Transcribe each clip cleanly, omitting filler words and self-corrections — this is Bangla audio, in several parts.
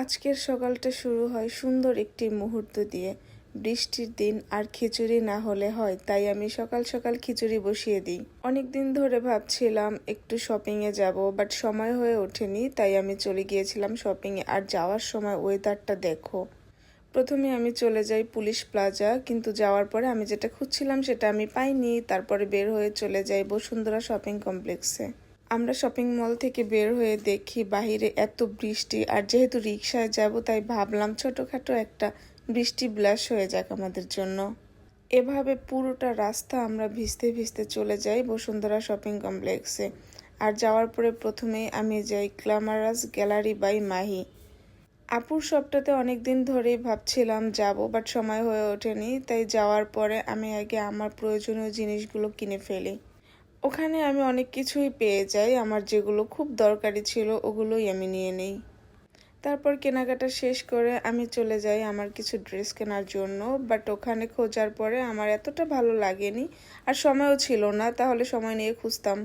আজকের সকালটা শুরু হয় সুন্দর একটি মুহূর্ত দিয়ে। বৃষ্টির দিন আর খিচুড়ি না হলে হয়, তাই আমি সকাল সকাল খিচুড়ি বসিয়ে দিই। অনেকদিন ধরে ভাবছিলাম একটু শপিংয়ে যাব, বাট সময় হয়ে ওঠেনি, তাই আমি চলে গিয়েছিলাম শপিংয়ে। আর যাওয়ার সময় ওয়েদারটা দেখো। প্রথমে আমি চলে যাই পুলিশ প্লাজা, কিন্তু যাওয়ার পরে আমি যেটা খুঁজছিলাম সেটা আমি পাইনি। তারপরে বের হয়ে চলে যাই বসুন্ধরা শপিং কমপ্লেক্সে। আমরা শপিং মল থেকে বের হয়ে দেখি বাহিরে এত বৃষ্টি, আর যেহেতু রিকশায় যাব তাই ভাবলাম ছোটোখাটো একটা বৃষ্টি ব্লাশ হয়ে যাক আমাদের জন্য। এভাবে পুরোটা রাস্তা আমরা ভিজতে ভিজতে চলে যাই বসুন্ধরা শপিং কমপ্লেক্সে। আর যাওয়ার পরে প্রথমেই আমি যাই গ্ল্যামারাস গ্যালারি বাই মাহি। আপুর শপটাতে অনেক দিন ধরেই ভাবছিলাম যাব, বাট সময় হয়ে ওঠেনি, তাই যাওয়ার পরে আমি আগে আমার প্রয়োজনীয় জিনিসগুলো কিনে ফেলি। ওখানে আমি অনেক কিছুই পেয়ে যাই, আমার যেগুলো খুব দরকারি ছিল ওগুলোই আমি নিয়ে নেই। তারপর কেনাকাটা শেষ করে আমি চলে যাই আমার কিছু ড্রেস কেনার জন্য, বাট ওখানে খোঁজার পরে আমার এতটা ভালো লাগেনি, আর সময়ও ছিল না, তাহলে সময় নিয়ে খুঁজতাম।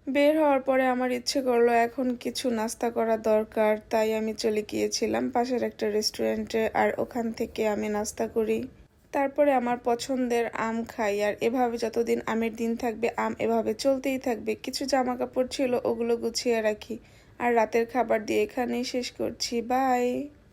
বের হওয়ার পরে আমার ইচ্ছে করলো এখন কিছু নাস্তা করা দরকার, তাই আমি চলে গিয়েছিলাম পাশের একটা রেস্টুরেন্টে, আর ওখান থেকে আমি নাস্তা করি। তারপরে আমার পছন্দের আম খাই, আর এভাবে যতদিন আমের দিন থাকবে আম এভাবে চলতেই থাকবে। কিছু জামা কাপড় ছিল ওগুলো গুছিয়ে রাখি। আর রাতের খাবার দিয়ে এখানেই শেষ করছি। বাই।